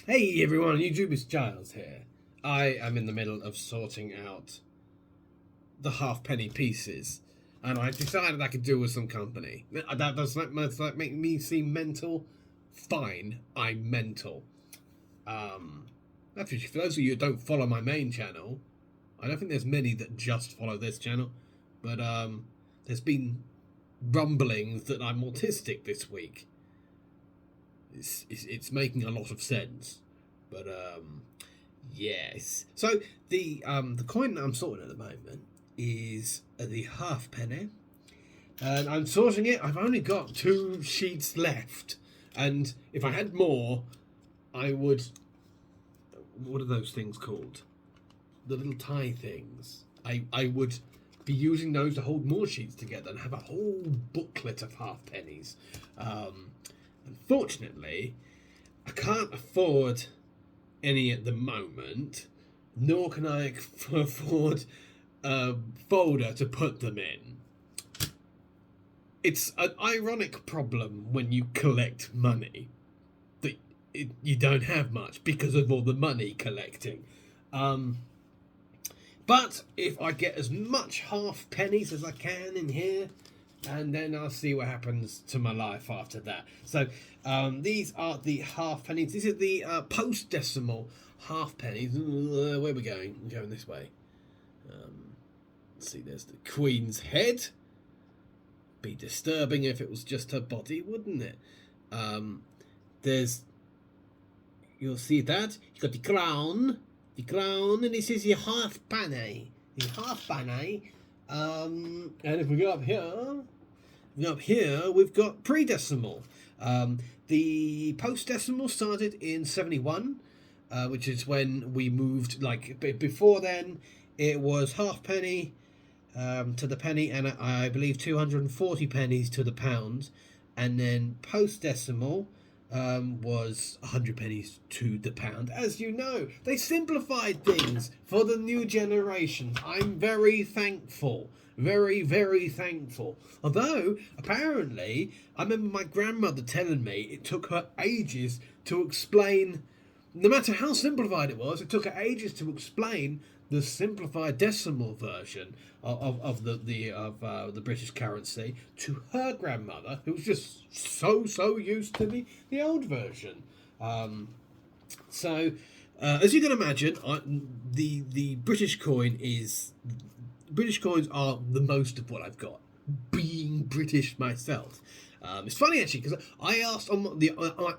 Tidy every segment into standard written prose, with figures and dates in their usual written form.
Hey everyone, YouTuber's Giles here. I am in the middle of sorting out the halfpenny pieces, and I decided I could do with some company. Does that make me seem mental? Fine, I'm mental. Um, Actually, for those of you who don't follow my main channel, I don't think there's many that just follow this channel, but there's been rumblings that I'm autistic this week. It's making a lot of sense, but yes. So the coin that I'm sorting at the moment is the halfpenny, and I'm sorting it. I've only got 2 sheets left, and if I had more, I would. What are those things called? The little tie things. I would be using those to hold more sheets together and have a whole booklet of halfpennies. Unfortunately, I can't afford any at the moment, nor can I afford a folder to put them in. It's an ironic problem when you collect money that you don't have much because of all the money collecting. But if I get as much half pennies as I can in here, and then I'll see what happens to my life after that. So these are the half pennies. These are the post-decimal half pennies. Where are we going? We're going this way. Let's see, there's the Queen's head. Be disturbing if it was just her body, wouldn't it? You'll see that. You've got the crown, and this is your half penny. The half penny. And if we go up here, we've got pre-decimal. The post-decimal started in 71, which is when we moved. Like before then, it was half penny to the penny, and I believe 240 pennies to the pound, and then post-decimal was 100 pennies to the pound. As you know, they simplified things for the new generation. I'm very thankful. Very, very thankful. Although, apparently, I remember my grandmother telling me it took her ages to explain, no matter how simplified it was, it took her ages to explain the simplified decimal version of the British currency to her grandmother, who was just so used to the old version. So, as you can imagine, the British coins are the most of what I've got. Being British myself. It's funny actually because I asked on the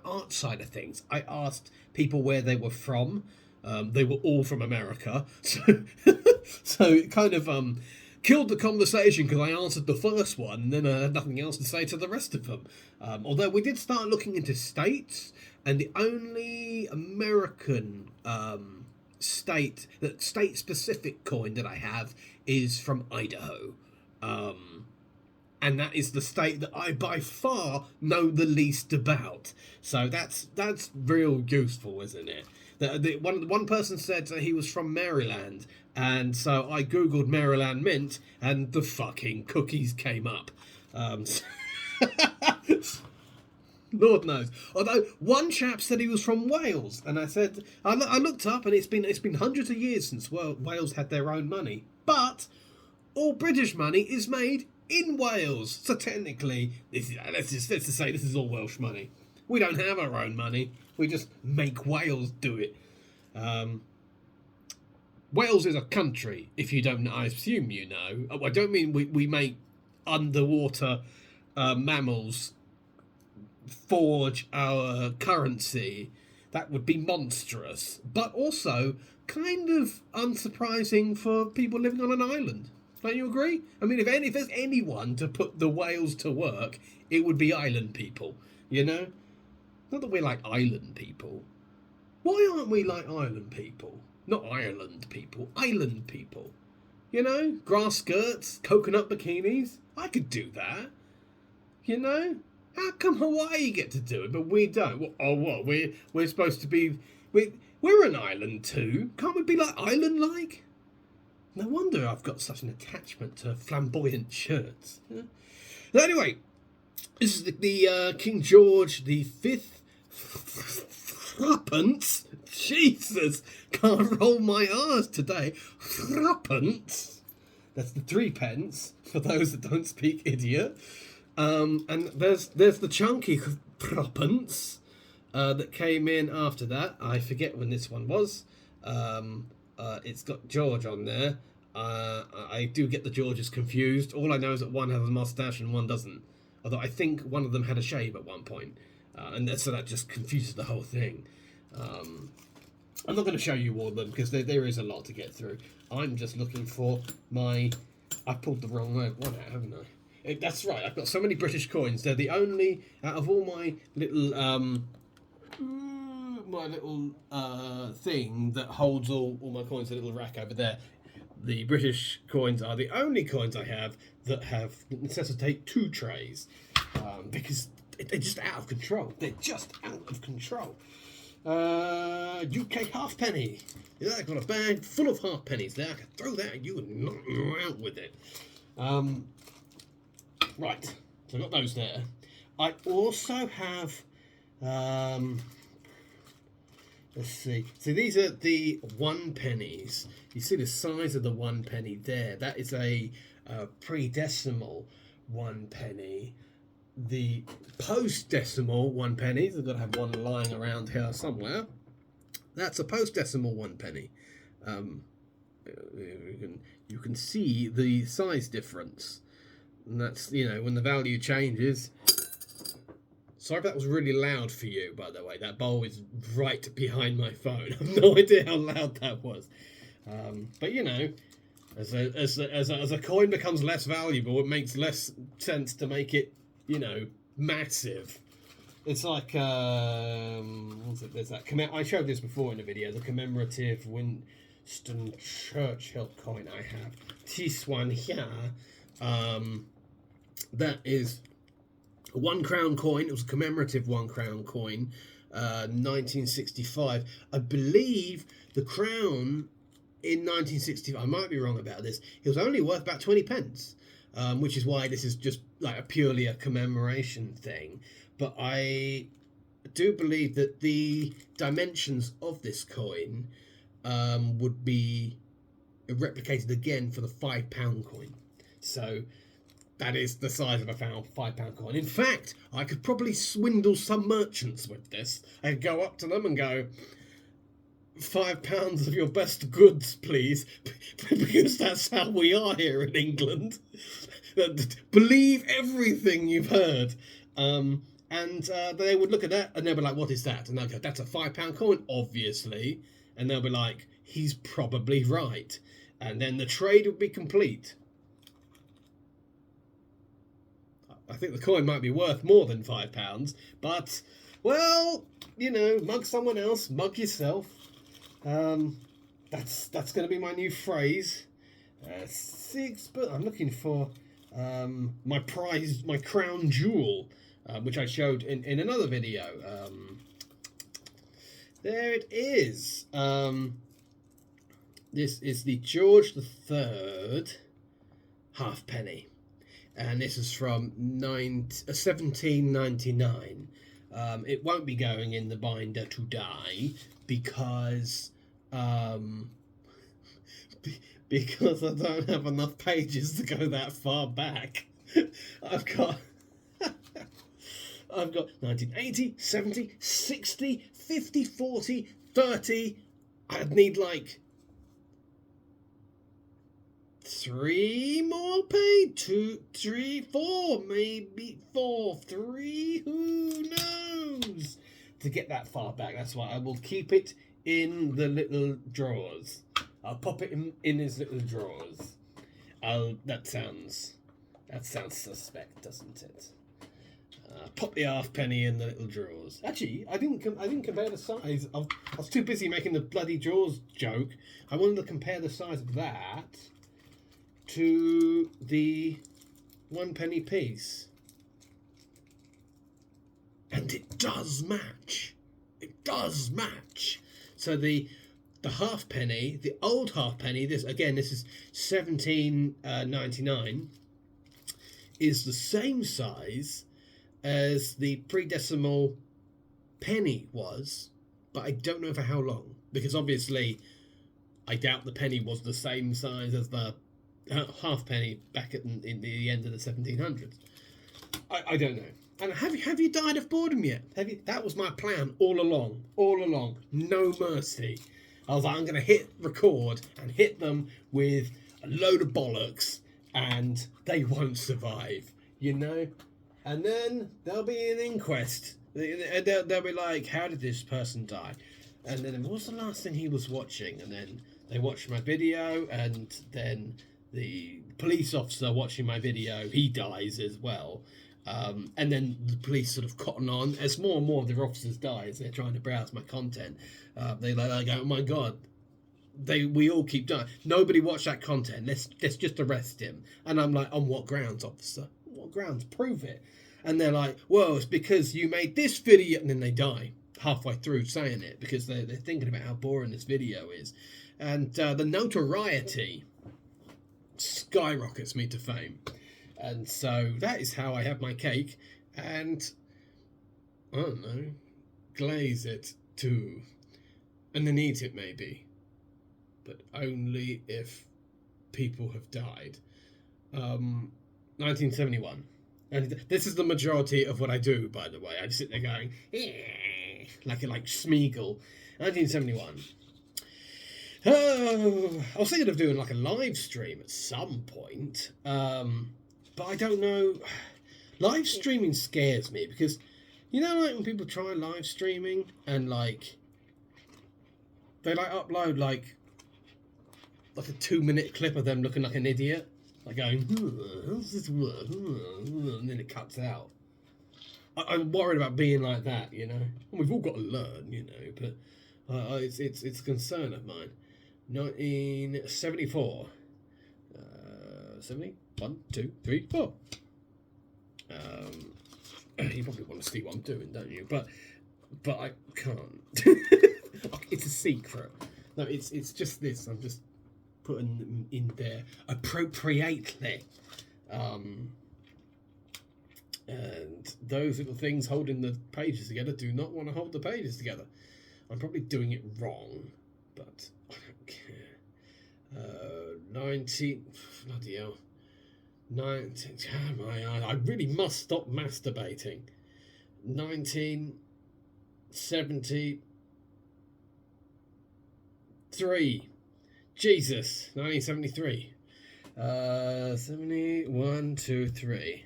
art side of things. I asked people where they were from. They were all from America, so it kind of killed the conversation because I answered the first one, and then I had nothing else to say to the rest of them. Although we did start looking into states, and the only American state-specific coin that I have is from Idaho. And that is the state that I by far know the least about. So that's real useful, isn't it? One person said he was from Maryland, and so I googled Maryland mint, and the fucking cookies came up. Lord knows. Although one chap said he was from Wales, and I said I looked up, and it's been hundreds of years since Wales had their own money, but all British money is made in Wales. So technically, let's just say this is all Welsh money. We don't have our own money. We just make Wales do it. Wales is a country, if you don't know. I assume you know. I don't mean we make underwater mammals forge our currency. That would be monstrous. But also kind of unsurprising for people living on an island. Don't you agree? I mean, if there's anyone to put the whales to work, it would be island people, you know? Not that we're like island people. Why aren't we like island people? Not Ireland people, island people. You know? Grass skirts, coconut bikinis. I could do that. You know? How come Hawaii get to do it, but we don't? What? We're supposed to be... We're an island too. Can't we be like island-like? No wonder I've got such an attachment to flamboyant shirts. Yeah? So anyway, this is the King George the Fifth Threepence? Jesus, can't roll my R's today. Threepence? That's the 3 pence, for those that don't speak idiot. And there's the chunky threepence that came in after that. I forget when this one was. It's got George on there. I do get the Georges confused. All I know is that one has a mustache and one doesn't. Although I think one of them had a shave at one point. So that just confuses the whole thing. I'm not going to show you all of them because there is a lot to get through. I'm just looking for my... I pulled the wrong one out, haven't I? That's right, I've got so many British coins. They're the only, out of all my little thing that holds all my coins, a little rack over there, the British coins are the only coins I have that necessitate 2 trays. Because they're just out of control. They're just out of control. UK halfpenny. Yeah, I've got a bag full of halfpennies there. I could throw that at you and knock you out with it. Right, so I've got those there. I also have, let's see. So these are the 1 pennies. You see the size of the 1 penny there. That is a pre-decimal 1 penny. The post-decimal 1 pennies, I've got to have one lying around here somewhere. That's a post-decimal 1 penny. You can see the size difference. And that's, when the value changes. Sorry if that was really loud for you, by the way. That bowl is right behind my phone. I have no idea how loud that was. But, as a coin becomes less valuable, it makes less sense to make it massive. It's like what's it? There's that I showed this before in a video. The commemorative Winston Churchill coin I have. This one here, that is a £1 coin. It was a commemorative £1 coin, 1965. I believe the crown in 1965. I might be wrong about this. It was only worth about 20 pence. Which is why this is just like purely a commemoration thing. But I do believe that the dimensions of this coin would be replicated again for the £5 coin. So that is the size of a £5 coin. In fact, I could probably swindle some merchants with this. I could go up to them and go, £5 of your best goods, please, because that's how we are here in England. Believe everything you've heard. And they would look at that and they'll be like, what is that? And they'll go, that's a £5 coin, obviously. And they'll be like, he's probably right. And then the trade would be complete. I think the coin might be worth more than £5, but, well, mug someone else, mug yourself. That's going to be my new phrase. 6, but I'm looking for my crown jewel, which I showed in another video. There it is. This is the George III halfpenny, and this is from 1799. It won't be going in the binder today because because I don't have enough pages to go that far back. I've got 1980, 70, 60, 50, 40, 30. I'd need like 3 more pages. 2, 3, 4, maybe 4, 3. Who knows? To get that far back. That's why I will keep it in the little drawers. I'll pop it in his little drawers. That sounds suspect, doesn't it? Pop the halfpenny in the little drawers. Actually, I didn't compare the size of. I was too busy making the bloody drawers joke. I wanted to compare the size of that to the 1 penny piece, and it does match. It does match. So the halfpenny, the old halfpenny, this is 1799, is the same size as the pre-decimal penny was but I don't know for how long, because obviously I doubt the penny was the same size as the halfpenny back in the end of the 1700s. I don't know. And have you died of boredom yet? Have you? That was my plan all along. All along. No mercy. I was like, I'm going to hit record and hit them with a load of bollocks and they won't survive, you know? And then there'll be an inquest. They'll be like, how did this person die? And then what was the last thing he was watching? And then they watched my video, and then the police officer watching my video, he dies as well. And then the police sort of cotton on as more and more of their officers die as they're trying to browse my content. They like, oh my god, we all keep dying. Nobody watched that content. Let's just arrest him. And I'm like, on what grounds, officer? What grounds? Prove it. And they're like, well, it's because you made this video, and then they die halfway through saying it because they're thinking about how boring this video is. And the notoriety skyrockets me to fame. And so that is how I have my cake, and I don't know, glaze it too, and then eat it maybe, but only if people have died. 1971, and this is the majority of what I do, by the way. I just sit there going, like Smeagol. 1971. Oh, I was thinking of doing like a live stream at some point. But I don't know. Live streaming scares me because, you know, like when people try live streaming and like they like upload like a 2-minute clip of them looking like an idiot, like going, how does this work? And then it cuts out. I'm worried about being like that, you know. And we've all got to learn, you know. But it's a concern of mine. 1974. 70. 1, 2, 3, 4. You probably want to see what I'm doing, don't you? But I can't. It's a secret. No, it's just this. I'm just putting them in there appropriately. And those little things holding the pages together do not want to hold the pages together. I'm probably doing it wrong, but I don't care. 19. Bloody hell. 19. I really must stop masturbating. 1973. Jesus. 1973. 71, 2, 3.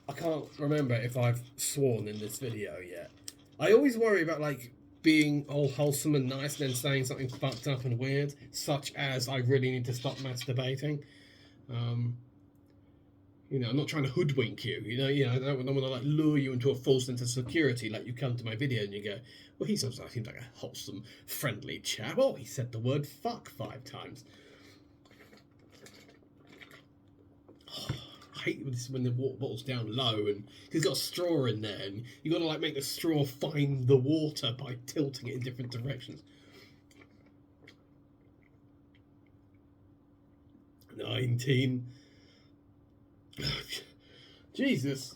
I can't remember if I've sworn in this video yet. I always worry about like being all wholesome and nice and then saying something fucked up and weird, such as I really need to stop masturbating. You know, I'm not trying to hoodwink you. You know, I don't want to like lure you into a false sense of security. Like you come to my video and you go, well, he seems like a wholesome, friendly chap. Oh, he said the word fuck 5 times. Oh, I hate this when the water bottle's down low and he's got a straw in there, and you got to like make the straw find the water by tilting it in different directions. 19. Jesus.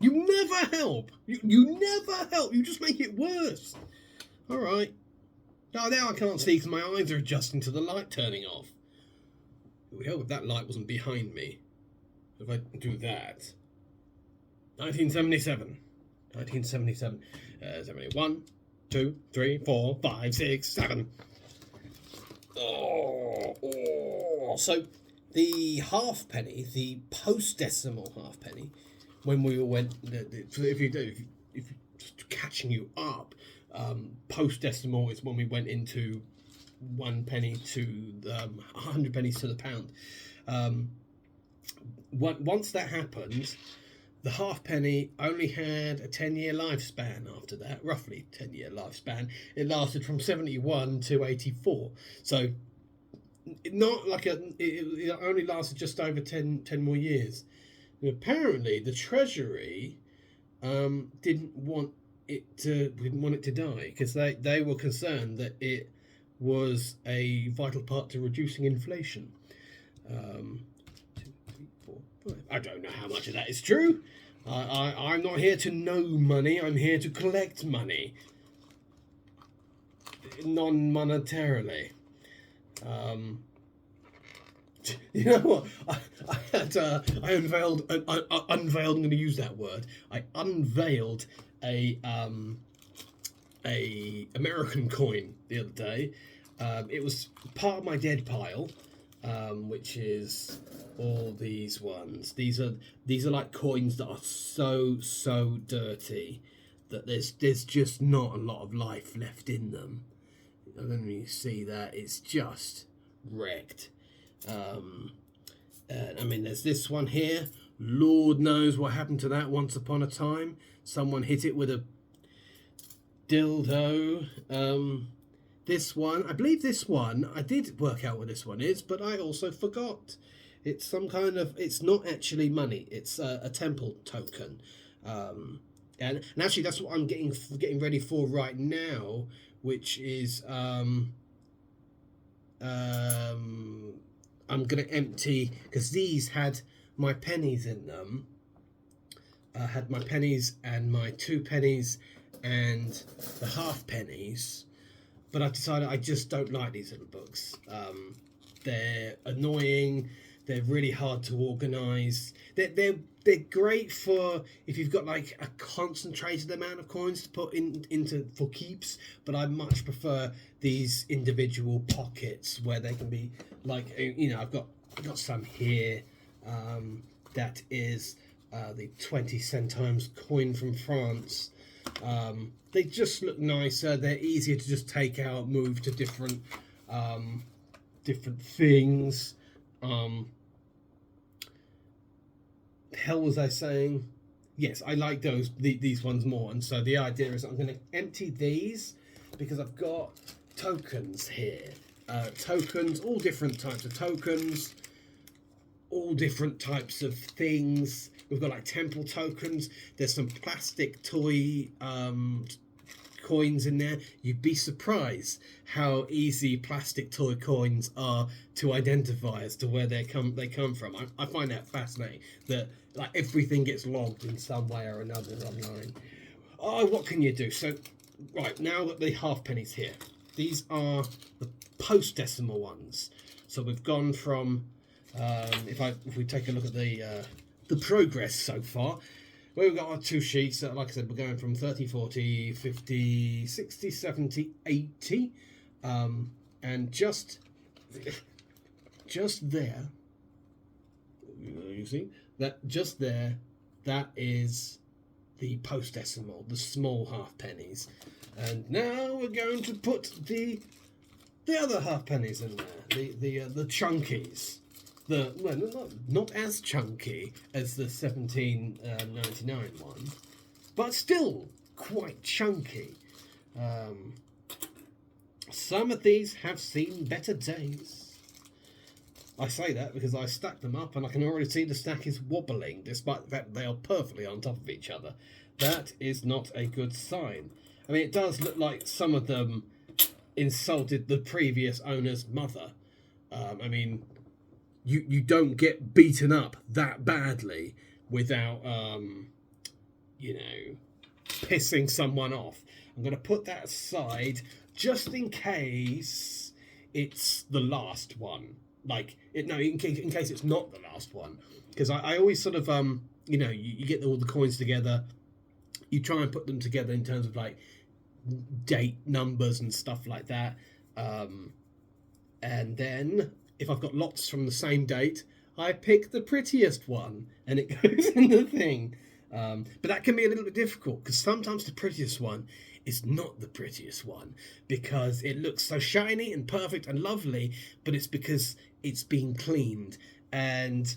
You never help. You never help. You just make it worse. All right. Now I can't see because my eyes are adjusting to the light turning off. It would help if that light wasn't behind me. If I do that. 1977. 1977. 71, 2, 3, 4, 5, 6, 7. So the halfpenny, the post-decimal halfpenny, when we went, if you just catching you up, post-decimal is when we went into 1 penny to 100 pennies to the pound. Once that happened, the halfpenny only had a 10-year lifespan after that, roughly 10-year lifespan. It lasted from 71 to 84. So not like it only lasted just over 10 more years. And apparently the Treasury didn't want it to die because they were concerned that it was a vital part to reducing inflation. 2, 3, 4, 5. I don't know how much of that is true, I'm not here to know money. I'm here to collect money, non-monetarily. You know what? I unveiled. Unveiled. I'm going to use that word. I unveiled a American coin the other day. It was part of my dead pile, which is all these ones. These are like coins that are so dirty that there's just not a lot of life left in them. I don't know if you see that. It's just wrecked. I mean, there's this one here. Lord knows what happened to that once upon a time. Someone hit it with a dildo. This one, I believe this one, I did work out what this one is, but I also forgot. It's some kind of, it's not actually money. It's a temple token. And actually that's what I'm getting ready for right now, which is I'm going to empty, because these had my pennies in them. I had my pennies and my 2 pennies and the half pennies. But I decided I just don't like these little books. They're annoying. They're really hard to organise. They're great for if you've got like a concentrated amount of coins to put into for keeps. But I much prefer these individual pockets where they can be like, you know, I've got some here. That is the 20 centimes coin from France. They just look nicer. They're easier to just take out, move to different things. Hell was I saying? Yes, I like these ones more. And so the idea is I'm going to empty these because I've got tokens here. Tokens, all different types of tokens, all different types of things. We've got like temple tokens. There's some plastic toy coins in there. You'd be surprised how easy plastic toy coins are to identify as to where they come from. I find that fascinating that like everything gets logged in some way or another online. Oh, what can you do? So right now that the half pennies here, these are the post-decimal ones. So we've gone from if we take a look at the progress so far, we've got our 2 sheets that, like I said, we're going from 30, 40, 50, 60, 70, 80, and just there, you see that just there, that is the post-decimal, the small half pennies. And now we're going to put the other half pennies in there, the chunkies. Not as chunky as the 1799 one, but still quite chunky. Some of these have seen better days. I say that because I stacked them up and I can already see the stack is wobbling, despite the fact that they are perfectly on top of each other. That is not a good sign. I mean, it does look like some of them insulted the previous owner's mother. I mean, you don't get beaten up that badly without, you know, pissing someone off. I'm going to put that aside just in case it's the last one. Like, in case it's not the last one. Because I always sort of, you know, you get all the coins together. You try and put them together in terms of, like, date numbers and stuff like that. And then, if I've got lots from the same date, I pick the prettiest one. And it goes in the thing. But that can be a little bit difficult. Because sometimes the prettiest one is not the prettiest one. Because it looks so shiny and perfect and lovely. But it's because it's been cleaned. And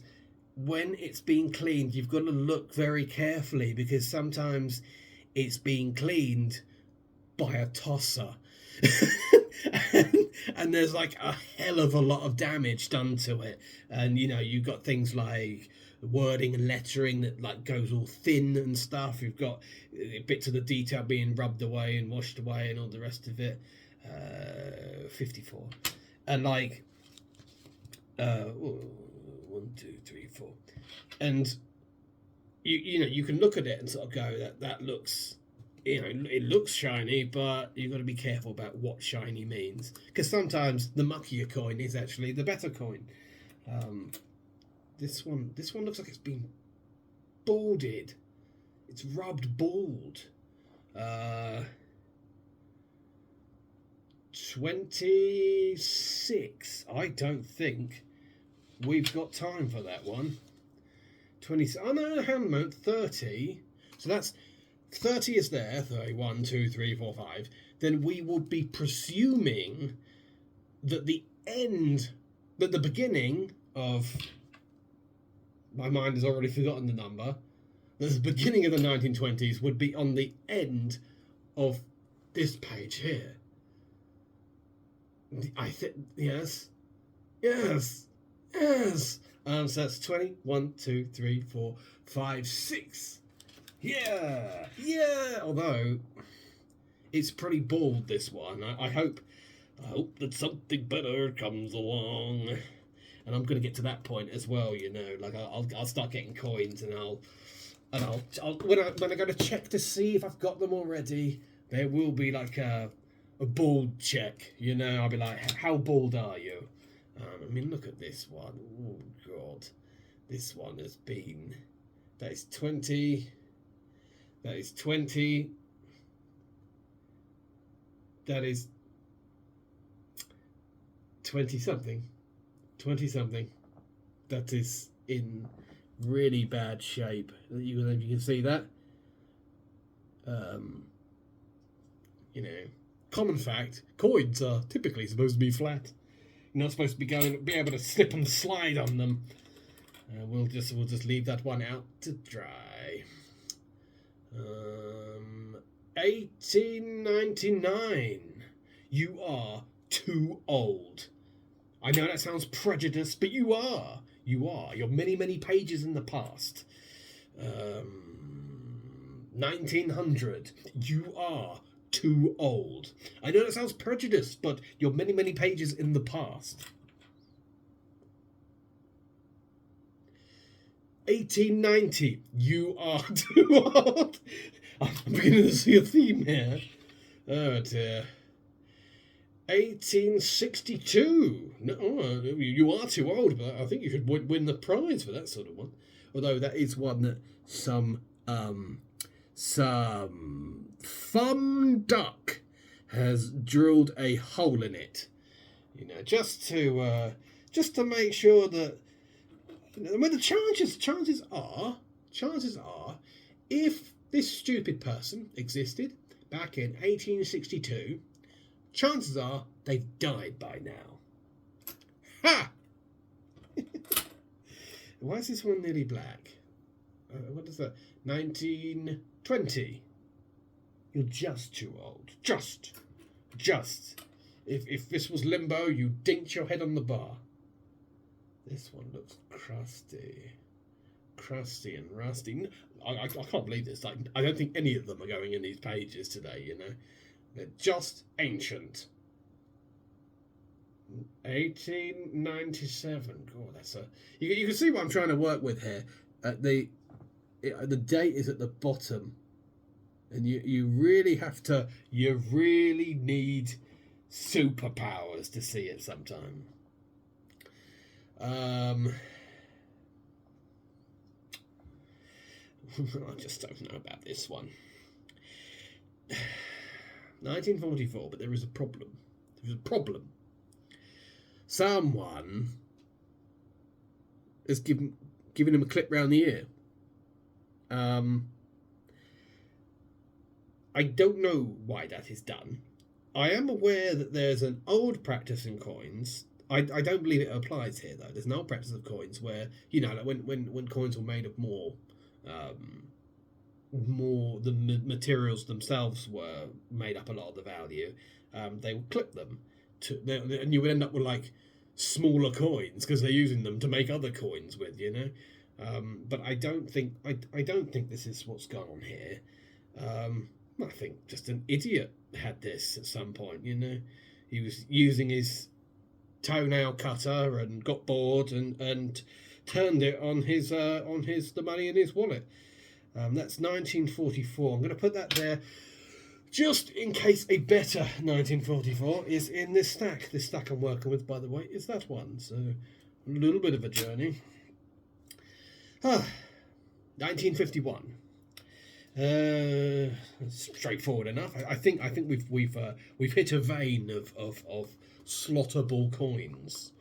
when it's being cleaned, you've got to look very carefully, because sometimes it's being cleaned by a tosser. and there's like a hell of a lot of damage done to it. And, you know, you've got things like wording and lettering that like goes all thin and stuff. You've got bits of the detail being rubbed away and washed away and all the rest of it. 54. And like 1, 2, 3, 4, and you can look at it and sort of go that looks, it looks shiny, but you've got to be careful about what shiny means, because sometimes the muckier coin is actually the better coin. This one looks like it's been balded. It's rubbed bald. 26. I don't think we've got time for that one. 20. Oh no, hand mount 30. So that's 30 is there. 1, 2, 3, 4, 5. Then we would be presuming that the beginning of, my mind has already forgotten the number. The beginning of the 1920s would be on the end of this page here. I think, yes. So that's 20, 1, 2, 3, 4, 5, 6. Yeah. Although it's pretty bald, this one. I hope that something better comes along, and I'm going to get to that point as well. Like I'll start getting coins, and I'll when I go to check to see if I've got them already, there will be like a bald check. I'll be like, how bald are you? I mean, look at this one. Oh God, this one has been. That is 20. That is 20. That is 20 something. 20 something. That is in really bad shape. You can see that. Common fact: coins are typically supposed to be flat. You're not supposed to be able to slip and slide on them. We'll just leave that one out to dry. 1899. You are too old. I know that sounds prejudiced, but you are. You're many pages in the past. 1900. You are too old. I know that sounds prejudiced, but you're many pages in the past. 1890. You are too old. I'm beginning to see a theme here. Oh dear. 1862. No, you are too old, but I think you should win the prize for that sort of one. Although that is one that some thumb duck has drilled a hole in it. Just to make sure that. Well, the chances are, if this stupid person existed back in 1862, chances are they've died by now. Ha! Why is this one nearly black? What is that? 1920. You're just too old. Just. If this was Limbo, you dinked your head on the bar. This one looks crusty and rusty. I can't believe this. Like, I don't think any of them are going in these pages today. They're just ancient. 1897. God, that's a. You can see what I'm trying to work with here. The date is at the bottom, and you really have to. You really need superpowers to see it sometime. I just don't know about this one. 1944, but there is a problem. Someone has given him a clip round the ear. I don't know why that is done. I am aware that there's an old practice in coins. I don't believe it applies here, though. There's an old practice of coins where, like when coins were made of more the materials themselves were made up a lot of the value, they would clip them and you would end up with like smaller coins because they're using them to make other coins with, but I don't think this is what's gone on here. I think just an idiot had this at some point. He was using his toenail cutter and got bored and turned it on the money in his wallet. That's 1944. I'm going to put that there just in case a better 1944 is in this stack. This stack I'm working with, by the way, is that one. So a little bit of a journey. 1951. Straightforward enough. I think we've hit a vein of slotterable coins.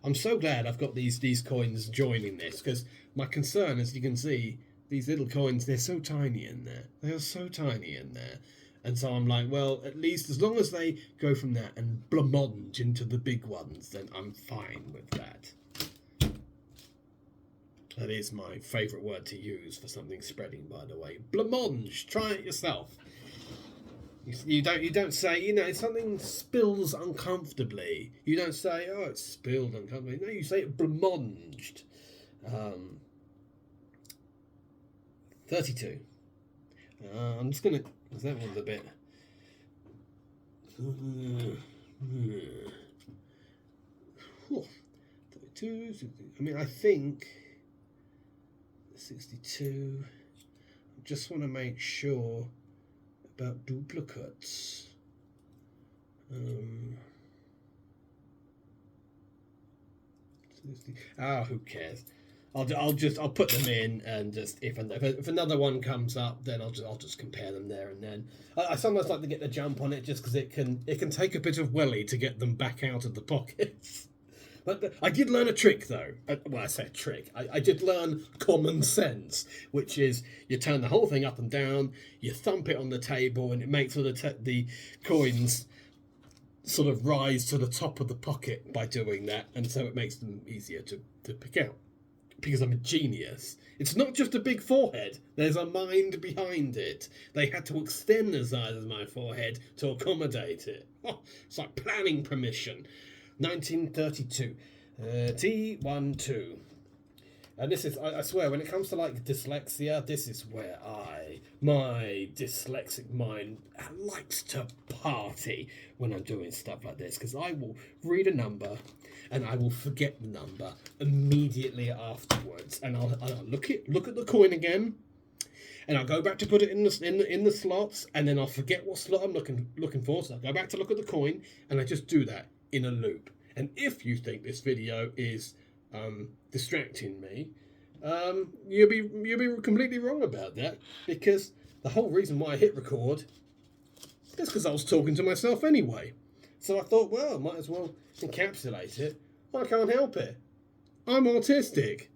I'm so glad I've got these coins joining this, because my concern, as you can see, these little coins, they're so tiny in there. They are so tiny in there. And so I'm like, well, at least as long as they go from that and blancmange into the big ones, then I'm fine with that. That is my favourite word to use for something spreading, by the way. Blancmange. Try it yourself. You don't say, you know, if something spills uncomfortably, you don't say, oh, it's spilled uncomfortably. No, you say it blancmanged. 32. I'm just going to... That one's a bit... 32... I mean, I think... 62... I just want to make sure about duplicates. Who cares? I'll put them in, and just if another one comes up, then I'll just compare them there and then. I sometimes like to get the jump on it just because it can take a bit of welly to get them back out of the pockets. But I did learn a trick though. Well, I say a trick. I did learn common sense, which is you turn the whole thing up and down, you thump it on the table, and it makes all the coins sort of rise to the top of the pocket by doing that, and so it makes them easier to pick out. Because I'm a genius. It's not just a big forehead. There's a mind behind it. They had to extend the size of my forehead to accommodate it. Oh, it's like planning permission. 1932. T12. And this is, I swear, when it comes to like dyslexia, this is where my dyslexic mind likes to party when I'm doing stuff like this. Because I will read a number and I will forget the number immediately afterwards. And I'll look at the coin again, and I'll go back to put it in the slots, and then I'll forget what slot I'm looking for. So I'll go back to look at the coin, and I just do that in a loop. And if you think this video is distracting me, you'll be completely wrong about that, because the whole reason why I hit record is because I was talking to myself anyway. So I thought, well, I might as well encapsulate it. I can't help it. I'm autistic.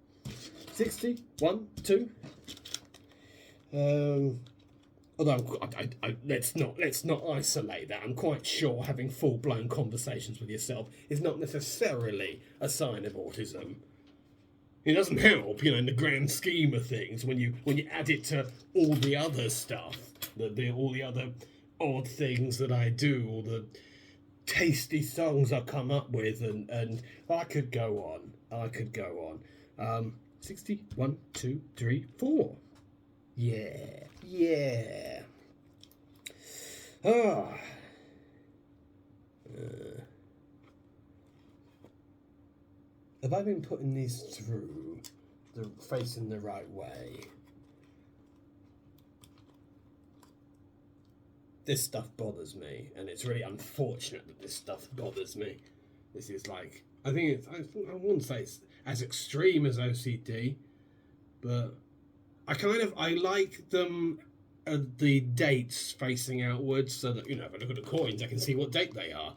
60, 1, 2. Although let's not isolate that. I'm quite sure having full-blown conversations with yourself is not necessarily a sign of autism. It doesn't help, in the grand scheme of things, when you add it to all the other stuff, all the other odd things that I do, all the tasty songs I come up with, and I could go on. 60, 1, 2, 3, 4. Yeah. Have I been putting these through facing the right way? This stuff bothers me, and it's really unfortunate that this stuff bothers me. This is like, I wouldn't say it's as extreme as OCD, but I like them, the dates facing outwards, so that, if I look at the coins, I can see what date they are.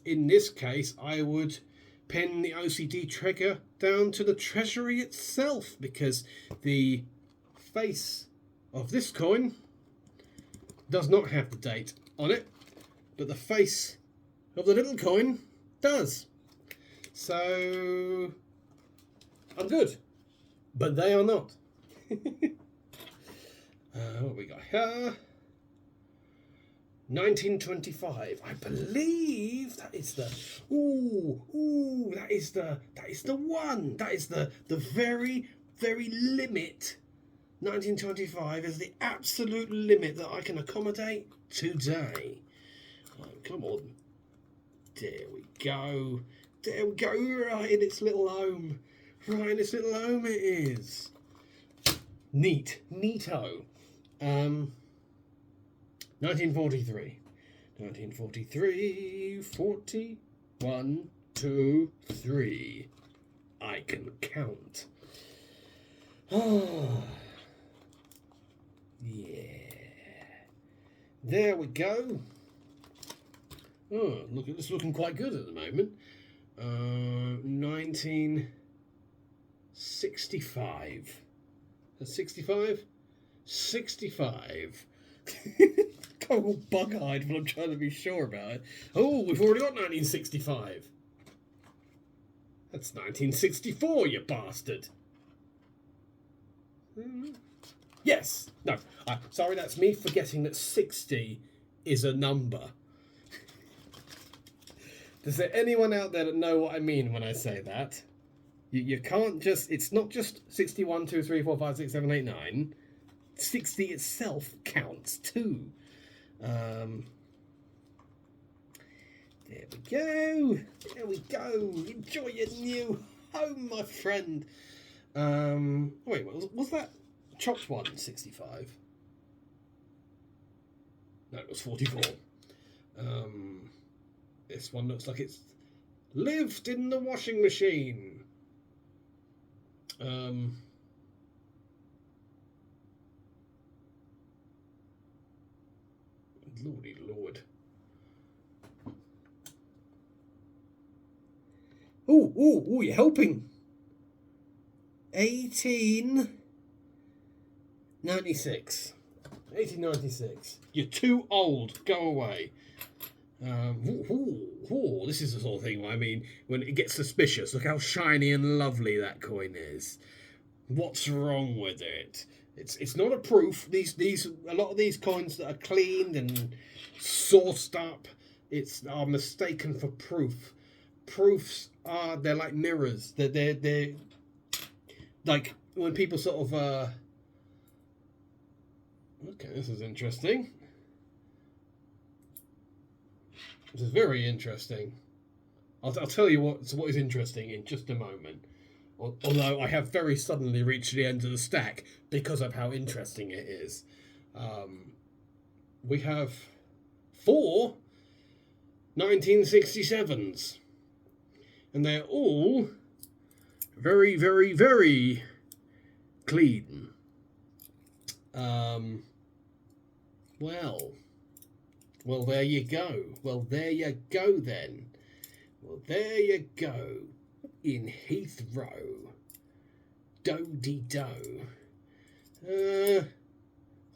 In this case, I would pin the OCD trigger down to the treasury itself, because the face of this coin does not have the date on it, but the face of the little coin does. So I'm good, but they are not. What we got here? 1925. I believe that is the that is the one. That is the very, very limit. 1925 is the absolute limit that I can accommodate today. Oh, come on. There we go. Right in its little home. Right in its little home it is. Neato. 1943. 1943, 40, 1, 2, 3. I can count. Oh, yeah. There we go. Oh, look, it's looking quite good at the moment. 1965. 65? 65. I'm all bug-eyed when I'm trying to be sure about it. Oh, we've already got 1965. That's 1964, you bastard. Yes. No. Sorry, that's me forgetting that 60 is a number. Does there anyone out there that know what I mean when I say that? You can't just... It's not just 61, 2, 3, 4, 5, 6, 7, 8, 9. 60 itself counts too. There we go. There we go. Enjoy your new home, my friend. Wait, was that chopped one 65? No, it was 44. This one looks like it's lived in the washing machine. Lordy Lord. Oh, you're helping. 1896. 1896. You're too old. Go away. This is the sort of thing I mean when it gets suspicious. Look how shiny and lovely that coin is. What's wrong with it? It's not a proof. A lot of these coins that are cleaned and sourced up, are mistaken for proof. Proofs they're like mirrors. They're like when people sort of okay, this is interesting. This is very interesting. I'll tell you what is interesting in just a moment. Although I have very suddenly reached the end of the stack because of how interesting it is. We have 4 1967s. And they're all very, very, very clean. Well, there you go. Well, there you go then. Well, there you go. In Heathrow. Do-de-do.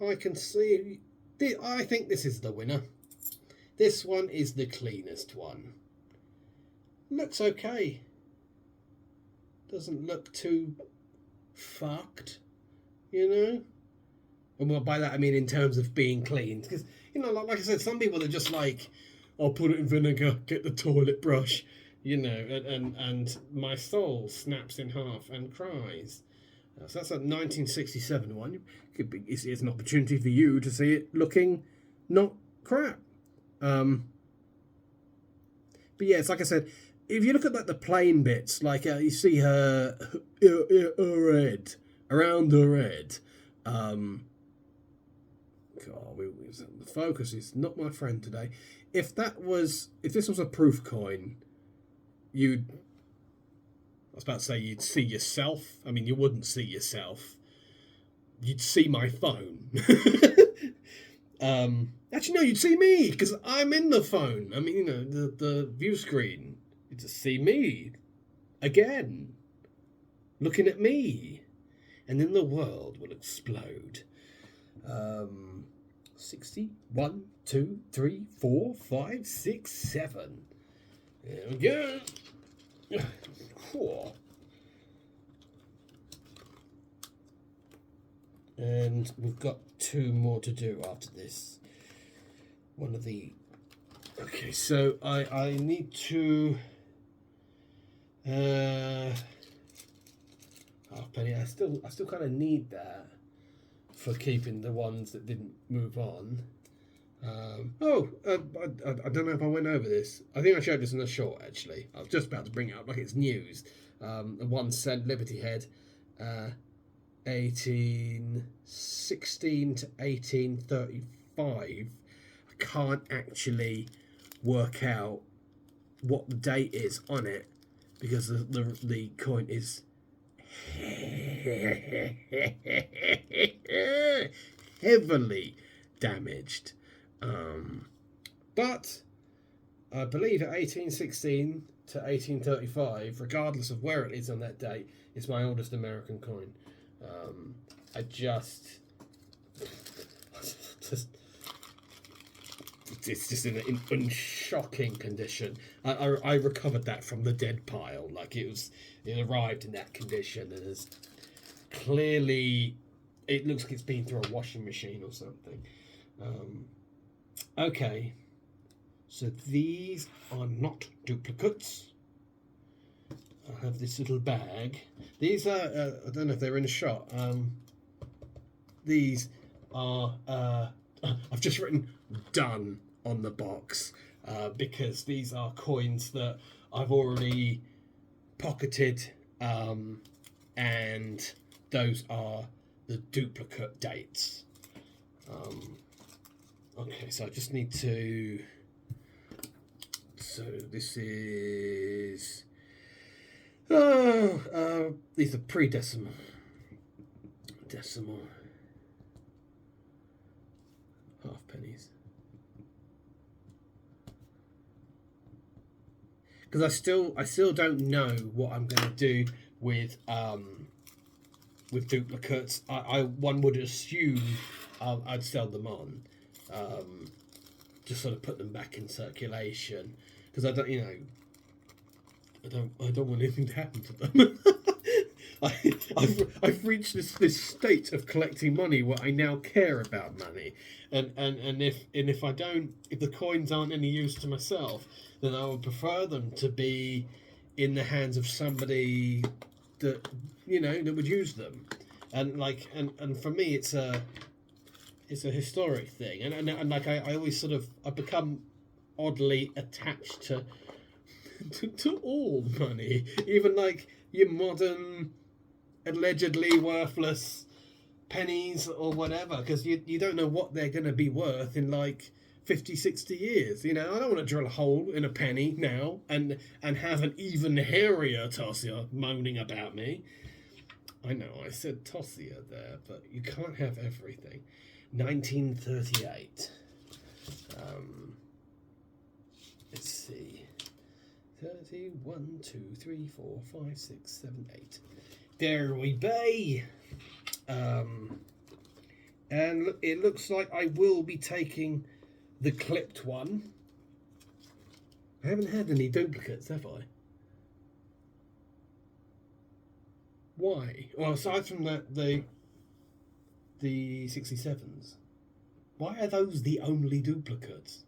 I can see... I think this is the winner. This one is the cleanest one. Looks okay. Doesn't look too fucked, you know? And well, by that I mean in terms of being cleaned. Because, you know, like I said, some people are just like, I'll put it in vinegar, get the toilet brush, you know, and my soul snaps in half and cries. So that's a 1967 one. It's an opportunity for you to see it looking not crap. But yeah, it's like I said, if you look at like the plain bits, like you see her head, around her head. God, the focus is not my friend today. If this was a proof coin, I was about to say you'd see yourself. I mean, you wouldn't see yourself. You'd see my phone. Actually, no, you'd see me because I'm in the phone. I mean, you know, the view screen. You'd just see me again, looking at me, and then the world will explode. 60, 1, 2, 3, 4, 5, 6, 7. There we go. 4. And we've got 2 more to do after this. One of the... Okay, so I need to... halfpenny. I still kind of need that for keeping the ones that didn't move on. I don't know if I went over this. I think I showed this in a short, actually. I was just about to bring it up like it's news. A 1 cent Liberty Head. 1816 to 1835. I can't actually work out what the date is on it because the coin is heavily damaged. But I believe at 1816 to 1835, regardless of where it is on that date, it's my oldest American coin. It's just in shocking condition. I recovered that from the dead pile. Like it arrived in that condition and is clearly, it looks like it's been through a washing machine or something. Okay, so these are not duplicates. I have this little bag. These are, I don't know if they're in a shot. These are, I've just written done on the box because these are coins that I've already pocketed and those are the duplicate dates. Okay, so I just need to, so this is, these are pre-decimal. Decimal. Half pennies. Because I still don't know what I'm going to do with duplicates. One would assume I'd sell them on, just sort of put them back in circulation because I don't want anything to happen to them. I've reached this state of collecting money where I now care about money, and if the coins aren't any use to myself, then I would prefer them to be in the hands of somebody that that would use them, and for me it's a historic thing, and like I always sort of I become oddly attached to all money, even like your modern allegedly worthless pennies or whatever, because you don't know what they're going to be worth in like 50, 60 years. I don't want to drill a hole in a penny now and have an even hairier Tossia moaning about me. I know I said Tossia there, but you can't have everything. 1938. Let's see. 31, 2, 3, 4, 5, 6, 7, 8. There we be. And it looks like I will be taking the clipped one. I haven't had any duplicates, have I? Why? Well, aside from that, the 67s. Why are those the only duplicates?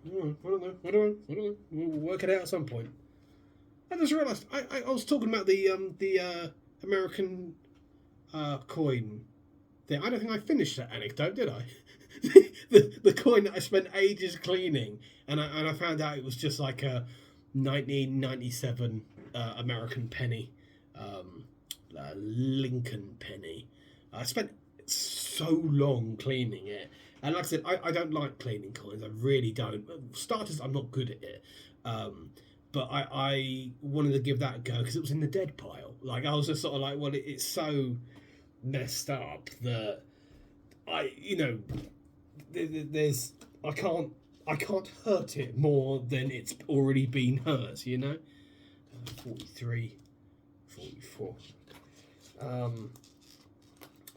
I don't know. We'll work it out at some point. I just realised I was talking about the American coin thing. I don't think I finished that anecdote, did I? the coin that I spent ages cleaning, and I found out it was just like a 1997 American penny, Lincoln penny. I spent so long cleaning it, and like I said, I don't like cleaning coins. I really don't. Starters, I'm not good at it. But I wanted to give that a go because it was in the dead pile. Like I was just sort of like, well, it's so messed up that there's I can't hurt it more than it's already been hurt. 43, 44.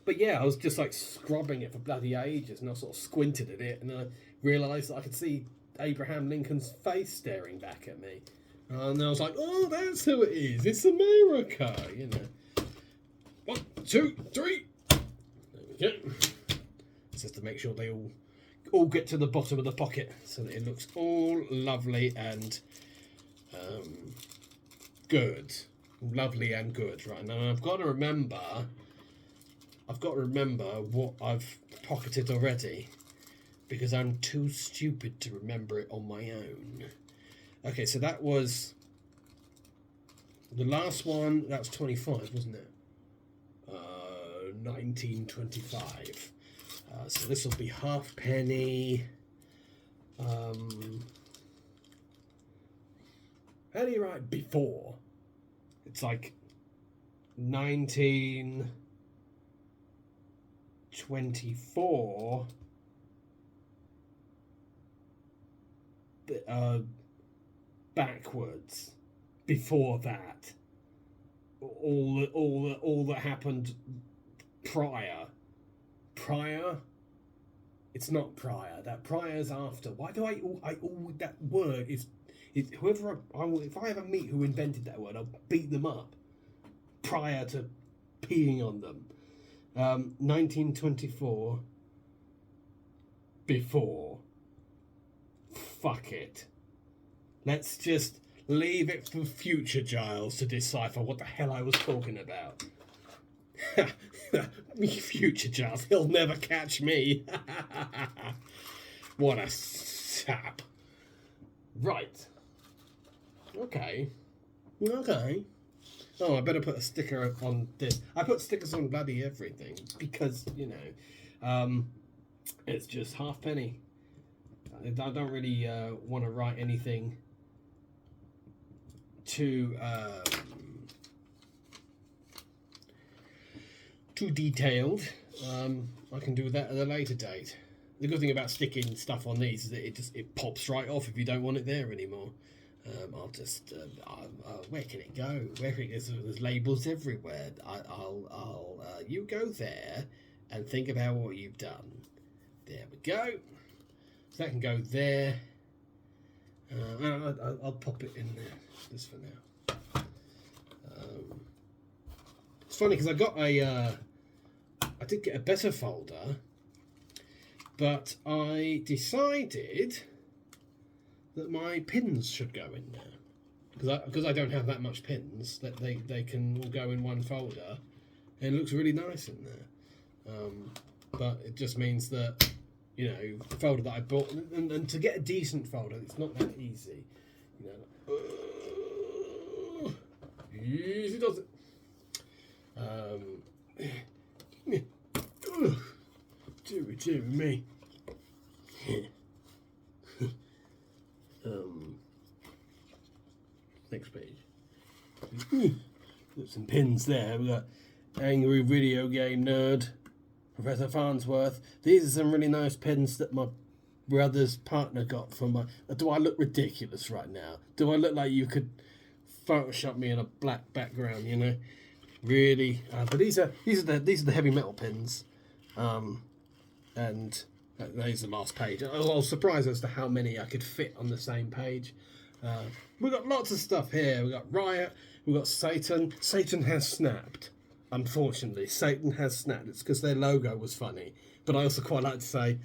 But yeah, I was just like scrubbing it for bloody ages, and I sort of squinted at it, and I realised that I could see Abraham Lincoln's face staring back at me. And I was like, oh, that's who it is. It's America, 1, 2, 3. There we go. It's just to make sure they all get to the bottom of the pocket so that it looks all lovely and good. Lovely and good. Right, now I've got to remember what I've pocketed already because I'm too stupid to remember it on my own. Okay, so that was the last one. That was 25, wasn't it? 1925. So this will be halfpenny. How do you write before? It's like 1924. Backwards. Before that, all that happened prior. It's not prior. That prior's after. Why do I that word is whoever if I ever meet who invented that word, I'll beat them up. Prior to peeing on them. 1924. Before. Fuck it. Let's just leave it for future Giles to decipher what the hell I was talking about. Future Giles, he'll never catch me. What a sap. Right. Okay. Oh, I better put a sticker on this. I put stickers on bloody everything because, it's just halfpenny. I don't really want to write anything too detailed. I can do that at a later date. The good thing about sticking stuff on these is that it pops right off if you don't want it there anymore. I'll just where can it go? There's labels everywhere. You go there and think about what you've done. There we go. So that can go there. I'll pop it in there just for now. It's funny because I did get a better folder, but I decided that my pins should go in there because I don't have that much pins that they can all go in one folder, and it looks really nice in there. But it just means that the folder that I bought, and to get a decent folder, it's not that easy. Easy does it. Dear me. Next page. Got some pins there. We got Angry Video Game Nerd, Professor Farnsworth. These are some really nice pins that my brother's partner got from my. Do I look ridiculous right now? Do I look like you could Photoshop me in a black background? Really. But these are the heavy metal pins, and there's the last page. I was surprised as to how many I could fit on the same page. We've got lots of stuff here. We've got Riot. We've got Satan. Satan has snapped. Unfortunately, Satan has snapped. It's because their logo was funny. But I also quite like to say,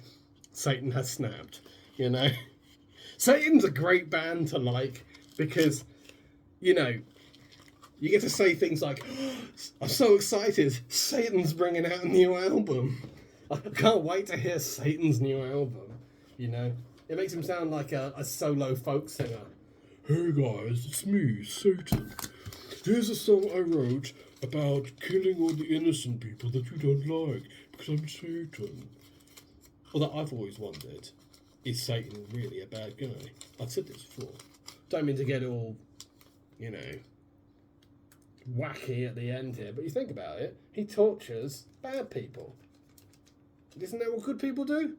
Satan has snapped. Satan's a great band to like because, you get to say things like, oh, I'm so excited. Satan's bringing out a new album. I can't wait to hear Satan's new album. It makes him sound like a solo folk singer. Hey guys, it's me, Satan. Here's a song I wrote about killing all the innocent people that you don't like, because I'm Satan. Well, that I've always wondered, is Satan really a bad guy? I've said this before. Don't mean to get all, wacky at the end here, but you think about it, he tortures bad people. Isn't that what good people do?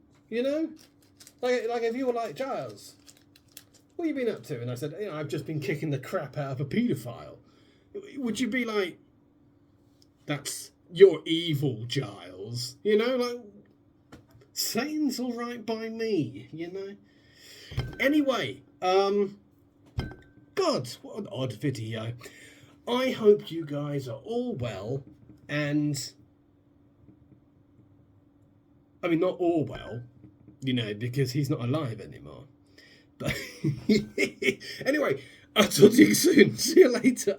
Like if you were like, Giles, what have you been up to? And I said, I've just been kicking the crap out of a paedophile. Would you be like, that's you're evil, Giles? Satan's all right by me. Anyway, God, what an odd video. I hope you guys are all well, and I mean not all well, because he's not alive anymore. But anyway, I'll talk to you soon. See you later.